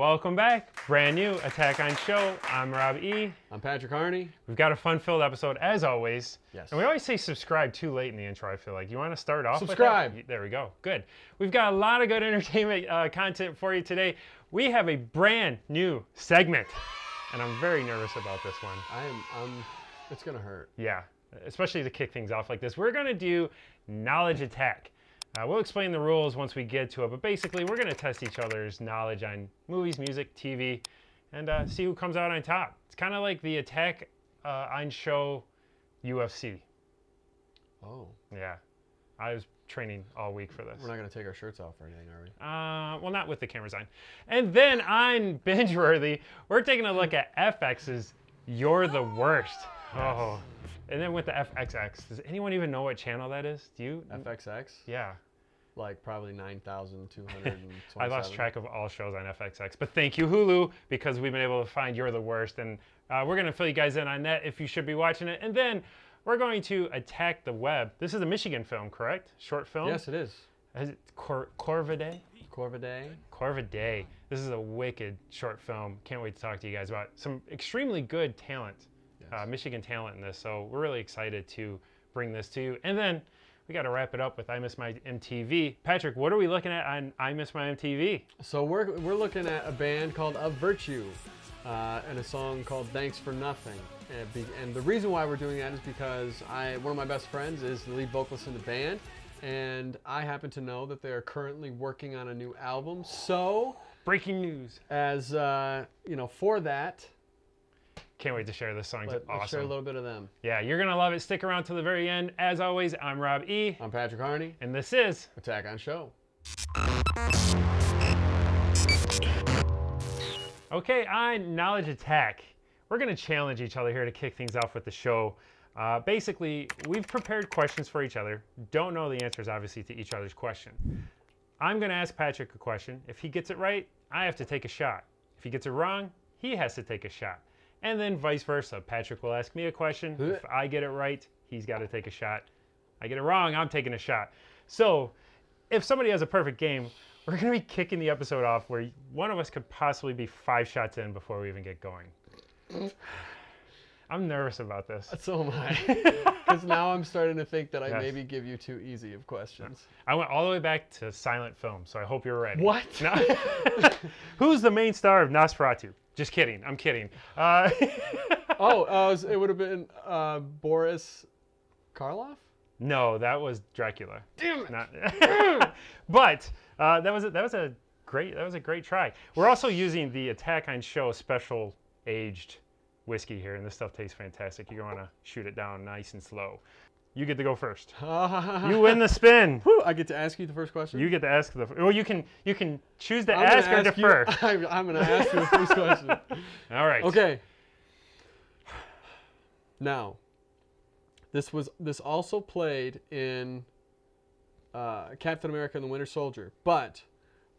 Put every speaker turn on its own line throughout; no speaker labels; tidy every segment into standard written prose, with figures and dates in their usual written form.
welcome back. Brand new Attack on Show. I'm Rob E.
I'm Patrick Harney.
We've got a fun-filled episode, as always.
Yes.
And we always say subscribe too late in the intro, I feel like. You want to start off
Subscribe.
with that? There we go. Good. We've got a lot of good entertainment content for you today. We have a brand new segment, and I'm very nervous about this one.
It's going to hurt.
Yeah, especially to kick things off like this. We're going to do Knowledge Attack. We'll explain the rules once we get to it, but basically we're going to test each other's knowledge on movies, music, TV, and see who comes out on top. It's kind of like the Attack on Show UFC.
Oh.
Yeah. I was training all week for this.
We're not going to take our shirts off or anything, are we?
Well, not with the cameras on. And then on Binge Worthy, we're taking a look at FX's You're the Worst. Oh. And then with the FXX, does anyone even know what channel that is? Do you?
FXX?
Yeah.
Like probably 9,227.
I lost track of all shows on FXX. But thank you, Hulu, because we've been able to find You're the Worst. And we're going to fill you guys in on that if you should be watching it. And then we're going to attack the web. This is a Michigan film, correct? Short film?
Yes, it is.
Is it Corvidae?
Corvidae.
Corvidae. This is a wicked short film. Can't wait to talk to you guys about it. Some extremely good talent.
Yes.
Michigan talent in this, so we're really excited to bring this to you. And then we got to wrap it up with I Miss My Mtv. Patrick, what are we looking at on I Miss My Mtv?
So we're looking at a band called Of Virtue and a song called Thanks for Nothing. And the reason why we're doing that is because one of my best friends is the lead vocalist in the band, and I happen to know that they are currently working on a new album. So
breaking news.
As for that.
Can't wait to share this song. It's awesome.
Let's share a little bit of them.
Yeah, you're going to love it. Stick around to the very end. As always, I'm Rob E.
I'm Patrick Harney.
And this is
Attack on Show.
Okay, on Knowledge Attack, we're going to challenge each other here to kick things off with the show. Basically, we've prepared questions for each other. Don't know the answers, obviously, to each other's question. I'm going to ask Patrick a question. If he gets it right, I have to take a shot. If he gets it wrong, he has to take a shot. And then vice versa. Patrick will ask me a question. If I get it right, he's got to take a shot. I get it wrong, I'm taking a shot. So if somebody has a perfect game, we're going to be kicking the episode off where one of us could possibly be 5 shots in before we even get going. I'm nervous about this.
So am I. Because now I'm starting to think that I maybe give you too easy of questions.
I went all the way back to silent film, so I hope you're ready.
What?
No. Who's the main star of Nosferatu? Just kidding. I'm kidding.
It would have been Boris Karloff?
No, that was Dracula.
Damn it!
But that was a great try. We're also using the Attack on Show special aged whiskey here, and this stuff tastes fantastic. You're going to shoot it down nice and slow. You get to go first. You win the spin.
Whew, I get to ask you the first question?
You get to ask well, you can choose to ask or defer.
I'm going to ask you the first question.
All right.
Okay. Now, this also played in Captain America and the Winter Soldier, but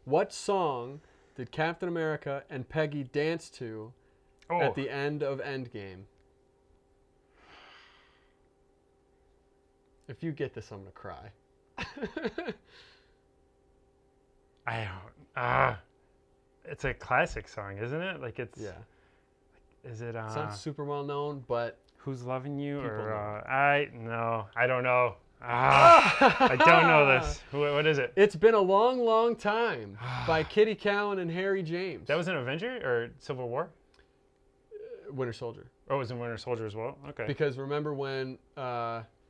what song did Captain America and Peggy dance to at the end of Endgame? If you get this, I'm going to cry.
I don't. It's a classic song, isn't it? Like it's.
Yeah.
Is it?
It's not super well known, but.
Who's Loving You? Or
know.
I don't know. I don't know this. What is it?
It's Been a Long, Long Time by Kitty Kallen and Harry James.
That was in Avenger or Civil War?
Winter Soldier.
Oh, it was in Winter Soldier as well? Okay.
Because remember when,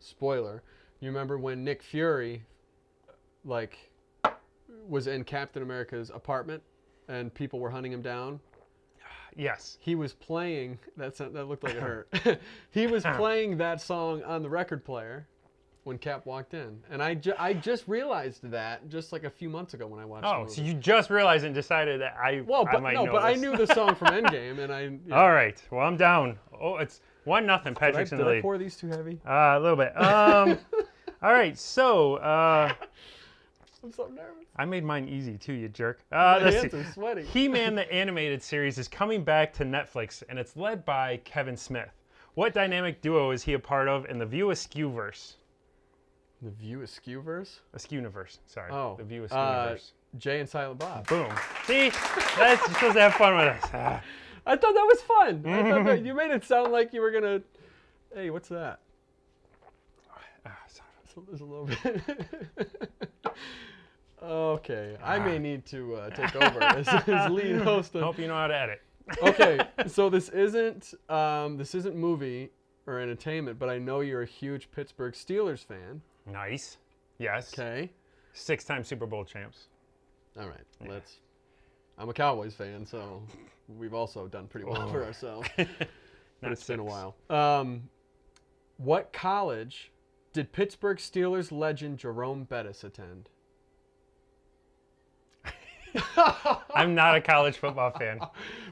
spoiler, you remember when Nick Fury, was in Captain America's apartment and people were hunting him down?
Yes.
He was playing, that looked like it hurt. He was playing that song on the record player when Cap walked in. And I just realized that just like a few months ago when I watched the movie.
So you just realized and decided that I might know this.
I knew the song from Endgame, and
All right. Well, I'm down. Oh, it's 1-0. Patrick's in the lead.
Did I pour these too heavy?
A little bit. All right. So.
I'm so nervous.
I made mine easy too, you jerk.
My hands are sweaty.
He-Man the animated series is coming back to Netflix, and it's led by Kevin Smith. What dynamic duo is he a part of in the View Askewverse?
The View Askewverse?
Askewniverse, sorry.
Oh.
The View Askewniverse.
Jay and Silent Bob.
Boom. See? That's you're supposed to have fun with us. Ah.
I thought that was fun. I thought that, you made it sound like you were gonna. Hey, what's that? There's a little bit. Okay, I may need to take over as lead host.
Hope you know how to edit.
Okay, so this isn't movie or entertainment, but I know you're a huge Pittsburgh Steelers fan.
Nice. Yes.
Okay.
6-time Super Bowl champs.
All right. Let's. I'm a Cowboys fan, so we've also done pretty well for ourselves. But it's been a while. What college did Pittsburgh Steelers legend Jerome Bettis attend?
I'm not a college football fan.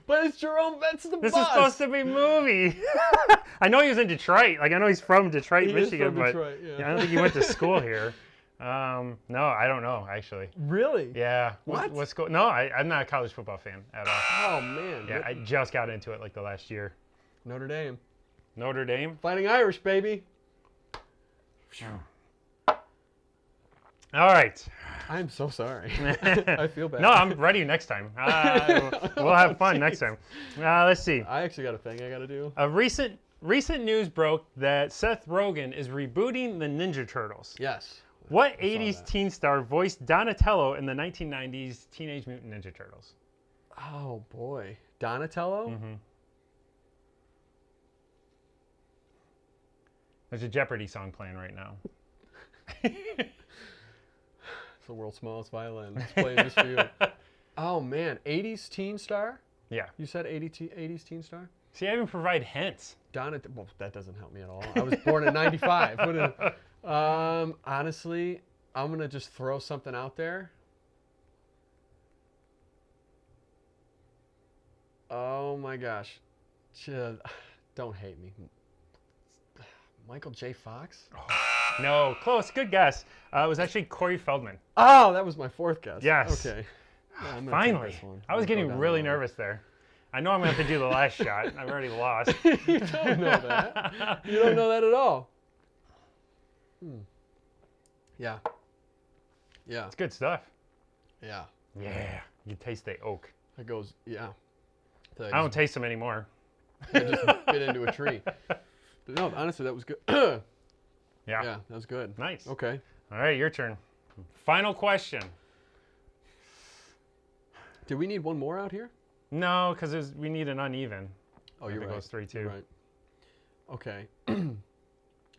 But it's Jerome Bettis the
This
boss.
is supposed to be movie. I know he was in Detroit. Like I know he's from Detroit,
He is
Michigan,
from
but
Detroit, yeah.
I don't think he went to school here. No, I don't know actually.
Really?
Yeah.
What?
What's going? No, I'm not a college football fan at all.
Oh man.
Yeah, I just got into it like the last year.
Notre Dame.
Notre Dame.
Fighting Irish, baby.
All right.
I'm so sorry. I feel bad.
No, I'm ready next time. We'll have fun next time. Let's see.
I actually got a thing I got to do.
A recent news broke that Seth Rogen is rebooting the Ninja Turtles.
Yes.
What
I saw
80s
that.
teen star voiced Donatello in the 1990s Teenage Mutant Ninja Turtles?
Oh boy. Donatello?
Mm-hmm. There's a Jeopardy song playing right now.
It's the world's smallest violin. It's playing just for you. Oh man, 80s teen star?
Yeah.
You said 80s teen star?
See, I even provide hints.
Well, that doesn't help me at all. I was born in 95. Honestly, I'm going to just throw something out there. Oh my gosh. Don't hate me. Michael J. Fox?
No, close. Good guess. It was actually Corey Feldman.
Oh, that was my fourth guess.
Yes.
Okay. No, I'm gonna take
Finally.
this one.
I was
I'm gonna
getting
go down
really
the line.
nervous there. I know I'm going to have to do the last shot. I've already lost.
You don't know that. You don't know that at all. Yeah. Yeah.
It's good stuff.
Yeah.
Yeah. You taste the oak.
It goes, yeah.
I don't taste them anymore.
I just bit into a tree. But no, honestly, that was good.
Yeah.
Yeah, that was good.
Nice.
Okay.
All right, your turn. Final question.
Do we need one more out here?
No, because we need an uneven.
Oh,
If
you're
it
right.
goes 3-2.
You're right. Okay.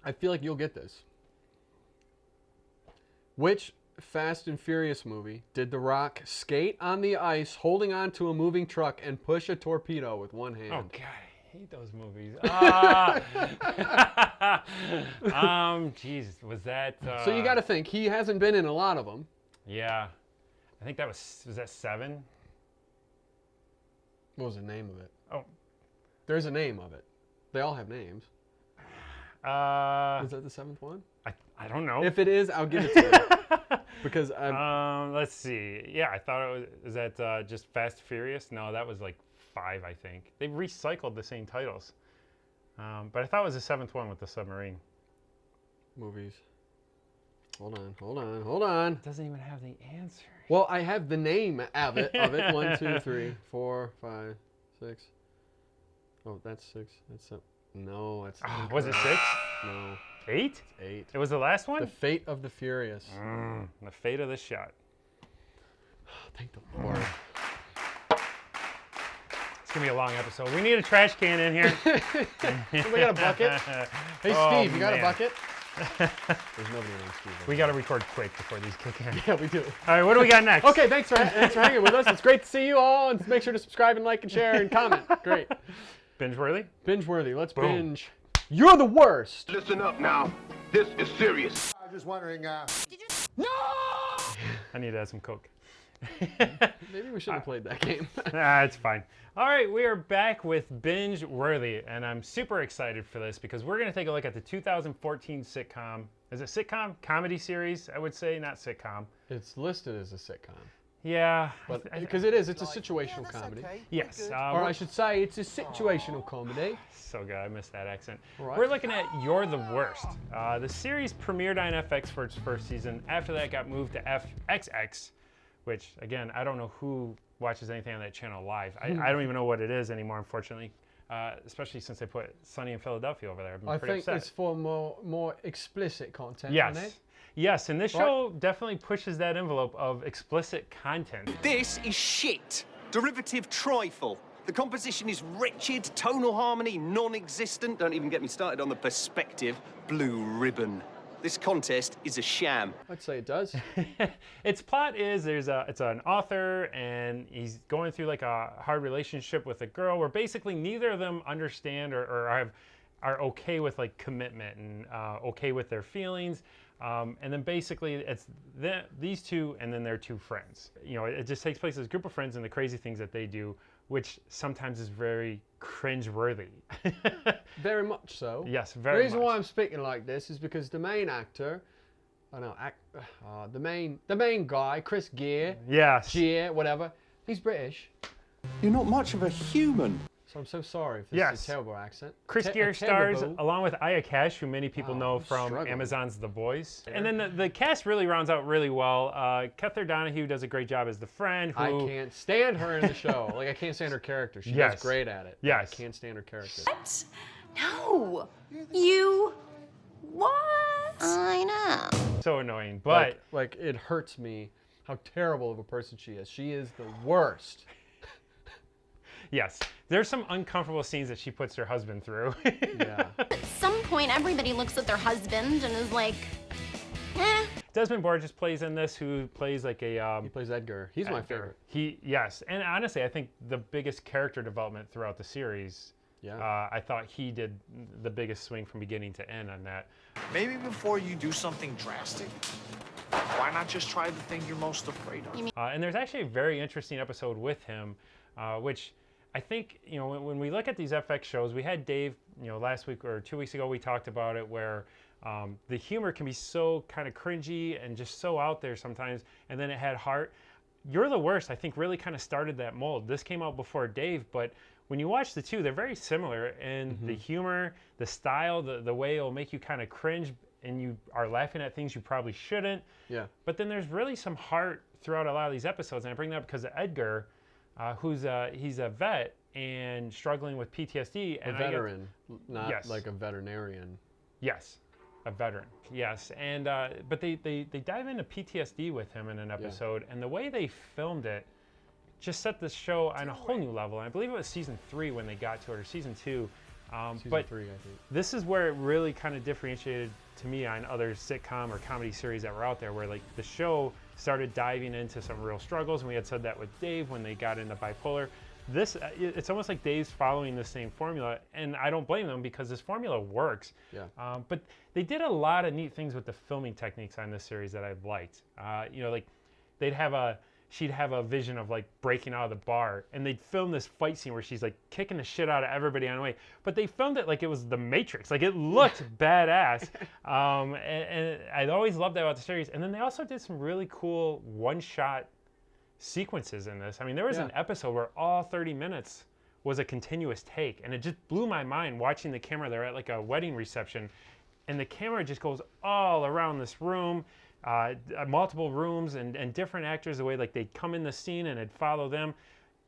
I feel like you'll get this. Which Fast and Furious movie did The Rock skate on the ice holding on to a moving truck and push a torpedo with one hand?
Oh, God. I hate those movies. Jeez, was that...
So you got to think, he hasn't been in a lot of them.
Yeah. I think that was that 7?
What was the name of it?
Oh.
There's a name of it. They all have names. Is that the 7th one?
I don't know.
If it is, I'll give it to you. Because
let's see. Yeah, I thought it was... Is that just Fast and Furious? No, that was like 5, I think. They recycled the same titles. But I thought it was the 7th one with the submarine.
movies. Hold on.
It doesn't even have the answer.
Well, I have the name of it. 1, 2, 3, 4, 5, 6. Oh, that's 6. That's 7. No, that's.
Was it 6?
No.
8?
It's 8.
It was the last one?
The Fate of the Furious.
The fate of the shot.
Thank the Lord.
It's going to be a long episode. We need a trash can in here.
We got a bucket? Hey,
Oh,
Steve, you got a
man.
bucket? There's nobody named Steve.
We got to record quick before these kick in.
Yeah, we do.
All right, what do we got next?
Okay, thanks for hanging with us. It's great to see you all, and make sure to subscribe and like and share and comment. Great.
Binge Worthy?
Binge worthy. Let's
Boom.
binge. You're the worst.
Listen up now. This is serious.
I was just wondering,
I need to add some Coke.
Maybe we shouldn't have played that game.
It's fine. All right, we are back with Binge Worthy, and I'm super excited for this because we're going to take a look at the 2014 sitcom. Is it sitcom? Comedy series, I would say, not sitcom.
It's listed as a sitcom.
Yeah.
But because it is, it's a situational comedy.
Yes.
Or I should say, it's a situational comedy.
So good, I missed that accent.
Right.
We're looking at You're the Worst. The series premiered on FX for its first season. After that, got moved to FXX, which again, I don't know who watches anything on that channel live. I don't even know what it is anymore, unfortunately. Especially since they put Sunny in Philadelphia over there.
I think it's for more explicit content.
Yes. Yes, and this show definitely pushes that envelope of explicit content.
This is shit. Derivative trifle. The composition is wretched, tonal harmony non-existent. Don't even get me started on the perspective. Blue ribbon. This contest is a sham.
I'd say it does.
Its plot is it's an author and he's going through like a hard relationship with a girl where basically neither of them understand or are okay with like commitment and okay with their feelings. And then basically it's these two and then their two friends. You know, it just takes place as a group of friends and the crazy things that they do, which sometimes is very cringe-worthy.
Very much so.
Yes, very much.
The reason why I'm speaking like this is because the main actor, the main guy, Chris Gere, whatever, he's British.
You're not much of a human.
So I'm so sorry if this is a terrible accent.
Chris Gere stars along with Aya Cash, who many people know from Amazon's The Boys. And then the cast really rounds out really well. Kether Donahue does a great job as the friend. Who...
I can't stand her in the show. Like, I can't stand her character. She does great at it.
Yes.
I can't stand her character.
What? No. You... What? I know.
So annoying, but...
Like, it hurts me how terrible of a person she is. She is the worst.
Yes, there's some uncomfortable scenes that she puts her husband through.
Yeah. At some point, everybody looks at their husband and is like, eh.
Desmond Borges plays in this, who plays like a...
he plays Edgar. He's my favorite.
Yes, and honestly, I think the biggest character development throughout the series. Yeah. I thought he did the biggest swing from beginning to end on that.
Maybe before you do something drastic, why not just try the thing you're most afraid of?
And there's actually a very interesting episode with him, which... I think, you know, when we look at these FX shows, we had Dave, you know, last week or 2 weeks ago, we talked about it where the humor can be so kind of cringy and just so out there sometimes, and then it had heart. You're the Worst, I think, really kind of started that mold. This came out before Dave, but when you watch the two, they're very similar in the humor, the style, the way it'll make you kind of cringe and you are laughing at things you probably shouldn't. Yeah. But then there's really some heart throughout a lot of these episodes, and I bring that up because of Edgar, he's a vet and struggling with PTSD.
And a veteran, not like a veterinarian.
Yes, a veteran. Yes, and but they dive into PTSD with him in an episode, and the way they filmed it just set the show on a whole new level. And I believe it was season 3 when they got to it, or season 2.
Season 3, I think.
This is where it really kind of differentiated to me on other sitcom or comedy series that were out there, where like the show started diving into some real struggles, and we had said that with Dave when they got into bipolar. This, it's almost like Dave's following the same formula, and I don't blame them because this formula works. Yeah. But they did a lot of neat things with the filming techniques on this series that I've liked. You know, like she'd have a vision of like breaking out of the bar, and they'd film this fight scene where she's like kicking the shit out of everybody on the way, but they filmed it like it was the Matrix. Like it looked badass. And I'd always loved that about the series. And then they also did some really cool one-shot sequences in this. I mean, there was an episode where all 30 minutes was a continuous take, and it just blew my mind watching the camera. They're at like a wedding reception, and the camera just goes all around this room. Multiple rooms and different actors, the way like they'd come in the scene and it'd follow them.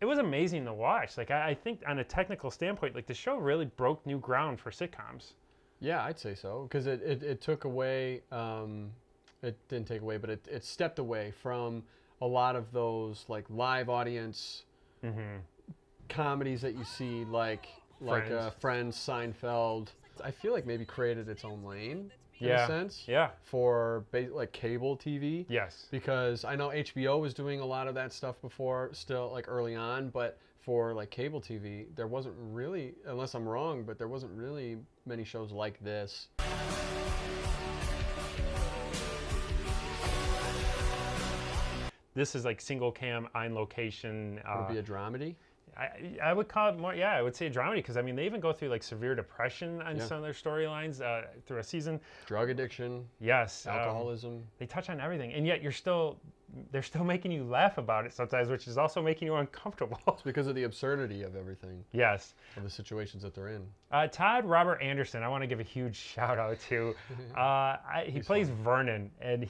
It was amazing to watch. Like I think on a technical standpoint, like the show really broke new ground for sitcoms.
Yeah, I'd say so, because it took away, it didn't take away, but it stepped away from a lot of those like live audience comedies that you see, like Friends, Seinfeld. I feel like maybe created its own lane. In a sense, for like cable TV. Yes. Because I know HBO was doing a lot of that stuff before, still like early on, but for like cable TV, there wasn't really, unless I'm wrong, but there wasn't really many shows like this.
This is like single cam, on location.
Would it be a dramedy?
I would call it more, I would say a dramedy, because I mean they even go through like severe depression on some of their storylines through a season.
Drug addiction.
Yes.
Alcoholism.
They touch on everything, and yet you're still they're still making you laugh about it sometimes, which is also making you uncomfortable.
It's because of the absurdity of everything,
Yes.
of the situations that they're in.
Todd Robert Anderson, I want to give a huge shout out to. He plays Vernon, and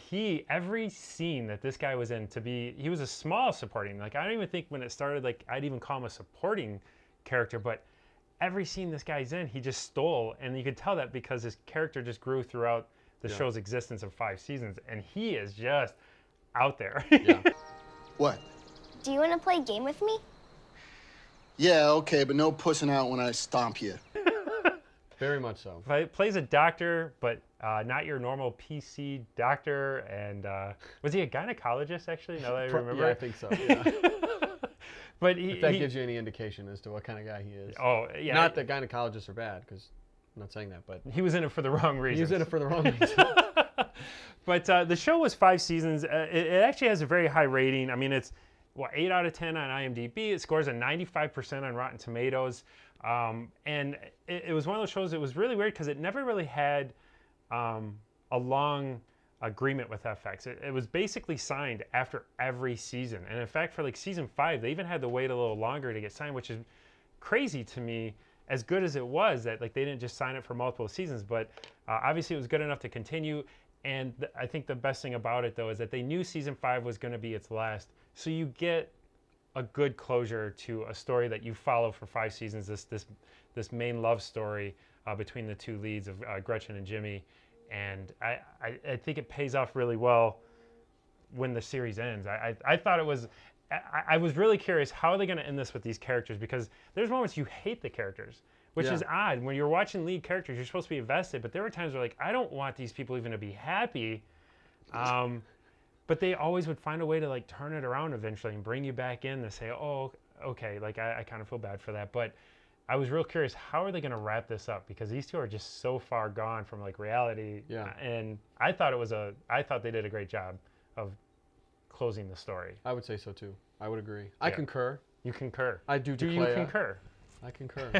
every scene that this guy was in, he was a small supporting. Like, I don't even think when it started, like, I'd even call him a supporting character, but every scene this guy's in, he just stole, and you could tell that because his character just grew throughout the show's existence of 5 seasons, and he is just out there.
Yeah.
What?
Do you want to play a game with me?
Yeah, okay, but no pussing out when I stomp you.
Very much so.
Plays a doctor, but not your normal PC doctor. And was he a gynecologist, actually, now that I remember?
Yeah, I think so, yeah.
But
if that gives you any indication as to what kind of guy he is.
Oh, yeah.
Not that gynecologists are bad, because I'm not saying that, but...
He was in it for the wrong reasons.
He was in it for the wrong reasons.
But the show was 5 seasons. It actually has a very high rating. I mean, it's 8 out of 10 on IMDb. It scores a 95% on Rotten Tomatoes. And it was one of those shows that was really weird because it never really had a long agreement with FX. It was basically signed after every season. And in fact, for like season 5, they even had to wait a little longer to get signed, which is crazy to me. As good as it was, that like they didn't just sign it for multiple seasons, but obviously it was good enough to continue. And I think the best thing about it, though, is that they knew season 5 was going to be its last. So you get a good closure to a story that you follow for 5 seasons, this main love story between the 2 leads of Gretchen and Jimmy. And I think it pays off really well when the series ends. I thought it was... I was really curious, how are they going to end this with these characters? Because there's moments you hate the characters, which is odd. When you're watching lead characters, you're supposed to be invested, but there were times where, like, I don't want these people even to be happy. But they always would find a way to, like, turn it around eventually and bring you back in to say, oh, okay, like, I kind of feel bad for that. But I was real curious, how are they going to wrap this up? Because these 2 are just so far gone from, like, reality.
Yeah.
And I thought they did a great job of closing the story.
I would say so, too. I would agree. I concur.
You concur.
I do
Do
declare.
you concur?
I concur.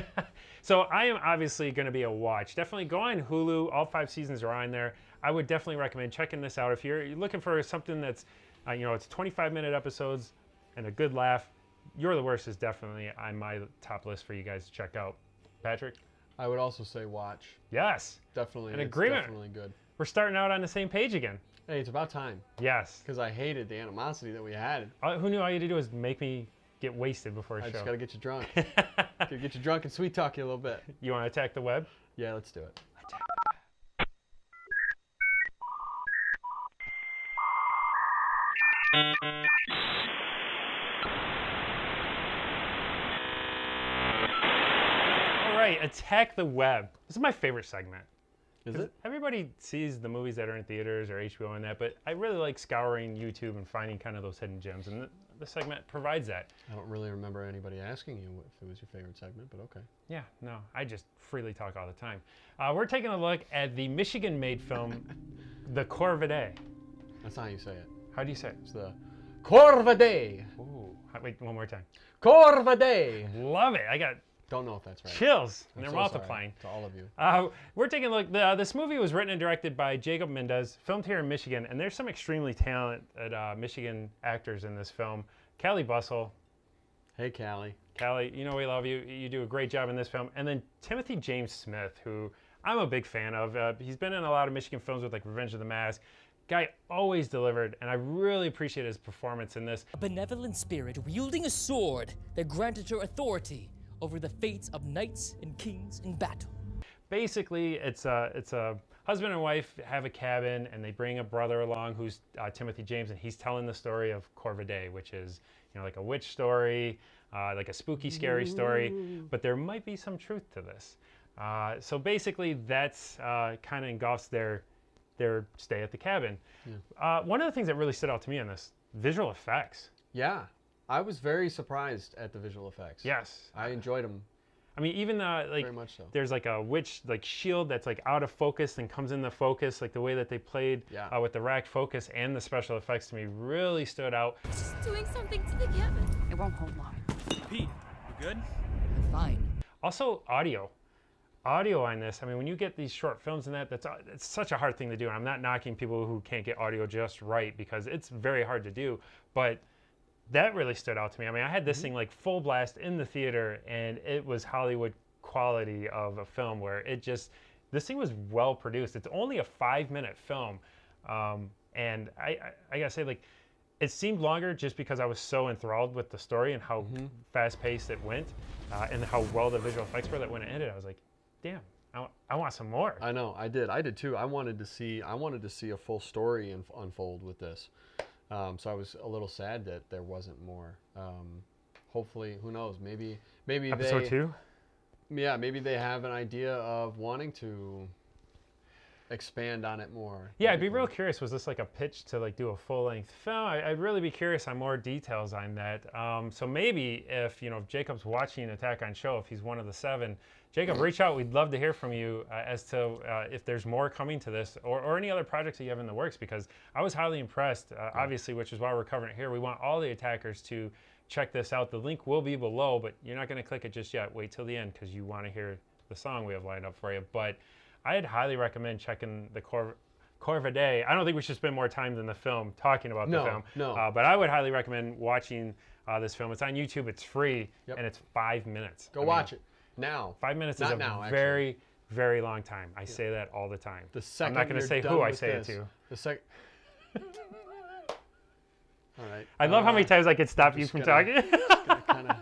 So I am obviously going to be a watch. Definitely go on Hulu. All 5 seasons are on there. I would definitely recommend checking this out. If you're looking for something that's, it's 25-minute episodes and a good laugh, You're the Worst is definitely on my top list for you guys to check out. Patrick?
I would also say watch.
Yes.
Definitely.
An agreement.
Definitely good.
We're starting out on the same page again.
Hey, it's about time.
Yes.
Because I hated the animosity that we had.
Who knew all you had to do was make me get wasted before a show?
I just got to get you drunk. Gotta get you drunk and sweet talk you a little bit.
You want to attack the web?
Yeah, let's do it.
All right, attack the web. This is my favorite segment.
Is it?
Everybody sees the movies that are in theaters or HBO and that, but I really like scouring YouTube and finding kind of those hidden gems, and the segment provides that.
I don't really remember anybody asking you if it was your favorite segment, but okay.
Yeah, no, I just freely talk all the time. We're taking a look at the Michigan-made film, The Corvidae.
That's not how you say it.
How do you say it?
It's the Corvidae.
Ooh, wait, one more time.
Corvidae.
Love it. I got
Don't know if that's right.
chills, and
I'm
they're
so
multiplying.
sorry to all of you.
We're taking a look. This movie was written and directed by Jacob Mendez, filmed here in Michigan, and there's some extremely talented Michigan actors in this film. Callie Bussell.
Hey, Callie.
Callie, you know we love you. You do a great job in this film. And then Timothy James Smith, who I'm a big fan of. He's been in a lot of Michigan films with like Revenge of the Mask. Guy always delivered, and I really appreciate his performance in this.
A benevolent spirit wielding a sword that granted her authority over the fates of knights and kings in battle.
Basically, it's a husband and wife have a cabin, and they bring a brother along who's Timothy James, and he's telling the story of Corvidae, which is like a witch story, like a spooky, scary story, but there might be some truth to this. So basically, that's kind of engulfs their stay at the cabin. Yeah. One of the things that really stood out to me in this, visual effects.
Yeah, I was very surprised at the visual effects.
Yes.
I enjoyed them.
I mean, even like
very much so.
There's like a witch like shield that's like out of focus and comes into focus, like the way that they played with the rack focus and the special effects to me really stood out.
Just doing something to the cabin. It won't hold long.
Pete, you good? I'm fine.
Also, audio. audio on this, I mean, when you get these short films and it's such a hard thing to do. And I'm not knocking people who can't get audio just right, because it's very hard to do, but that really stood out to me. I mean, I had this thing like full blast in the theater, and it was Hollywood quality of a film where this thing was well produced. It's only a 5-minute film. And I gotta say, like, it seemed longer just because I was so enthralled with the story and how fast paced it went, and how well the visual effects were, that when it ended, I was like, damn, I want some more.
I know, I did too. I wanted to see a full story unfold with this. So I was a little sad that there wasn't more. Hopefully, who knows? Maybe
Episode 2?
Yeah, maybe they have an idea of wanting to expand on it more.
Yeah, I'd be real curious. Was this like a pitch to like do a full-length film? I'd really be curious on more details on that. So maybe if Jacob's watching Attack on Show, if he's one of the 7, Jacob, reach out. We'd love to hear from you as to if there's more coming to this, or any other projects that you have in the works, because I was highly impressed, obviously, which is why we're covering it here. We want all the attackers to check this out. The link will be below, but you're not going to click it just yet. Wait till the end, because you want to hear the song we have lined up for you. But I'd highly recommend checking the Corvidae. I don't think we should spend more time than the film talking about the film.
No.
But I would highly recommend watching this film. It's on YouTube. It's free, and it's 5 minutes.
Go watch it now.
5 minutes
Not
is a
now,
very, very long time. I say that all the time. I'm not going to say who I say it to.
All right.
I love how many times I could stop you from talking.
Just gonna kind of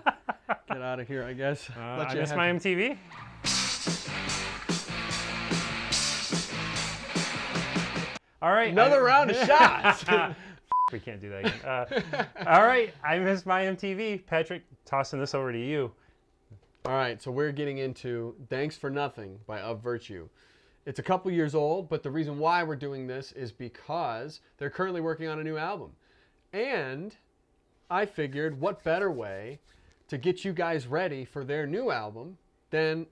get out of here, I guess.
I Miss My Mtv. All right.
Another round of shots.
We can't do that again. All right. I Miss My Mtv. Patrick, tossing this over to you.
All right. So we're getting into Thanks for Nothing by Of Virtue. It's a couple years old, but the reason why we're doing this is because they're currently working on a new album. And I figured, what better way to get you guys ready for their new album than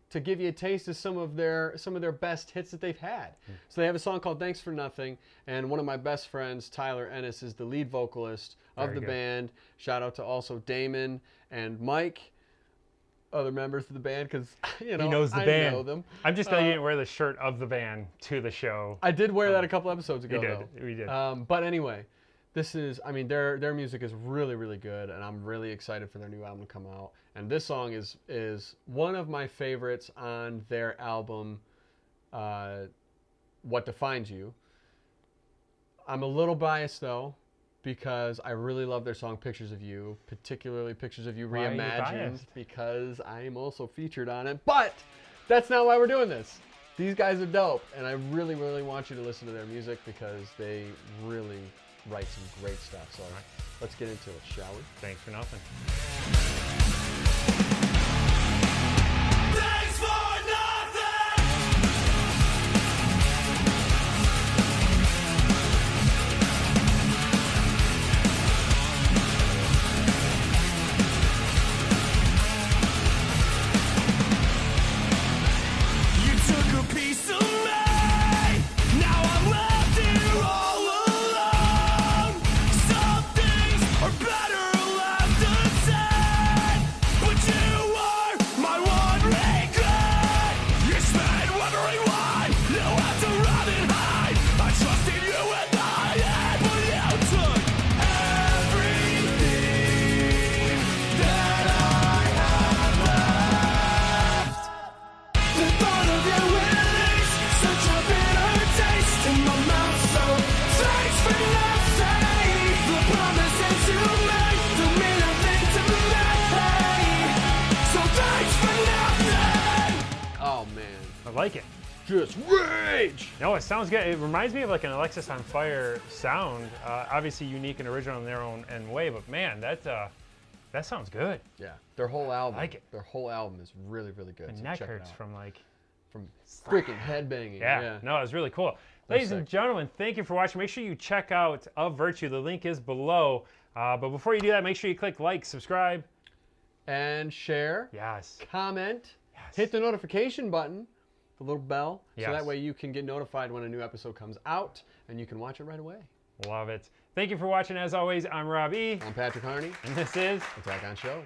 to give you a taste of some of their best hits that they've had. So they have a song called Thanks for Nothing, and one of my best friends, Tyler Ennis, is the lead vocalist of the band. Shout out to also Damon and Mike, other members of the band, because
he knows the band.
I know them.
I'm just glad you didn't wear the shirt of the band to the show.
I did wear that a couple episodes ago.
We did.
But anyway, their music is really, really good, and I'm really excited for their new album to come out. And this song is one of my favorites on their album, What Defines You. I'm a little biased, though, because I really love their song Pictures of You, particularly Pictures of You Reimagined, because I'm also featured on it. But that's not why we're doing this. These guys are dope, and I really, really want you to listen to their music, because they really write some great stuff. So let's get into it, shall we?
Thanks for nothing.
Thanks for nothing. You took a piece of me. Now I'm left here all alone. Some things are better left unsaid, but you are my one regret. You spent wondering why you had to run and hide. I trusted you and I had, but you took everything that I had left. The thought of you release such a bitter taste in my mouth. So thanks for nothing. The promises you made don't mean nothing to me. So thanks for nothing.
Oh, man.
I like it.
Just rage!
No, it sounds good. It reminds me of like an Alexis on Fire sound. Obviously unique and original in their own way, but man, that sounds good.
Yeah, their whole album.
I like it.
Their whole album is really, really good.
My
So
neck
check it
hurts
out.
from
freaking headbanging.
Yeah, no, it was really cool. Ladies and gentlemen, thank you for watching. Make sure you check out Of Virtue. The link is below. But before you do that, make sure you click like, subscribe,
and share.
Yes.
Comment. Yes. Hit the notification button, the little bell,
Yes.
so that way you can get notified when a new episode comes out, and you can watch it right away.
Love it. Thank you for watching. As always, I'm Rob E.
I'm Patrick Harney.
And this is
Attack on Show.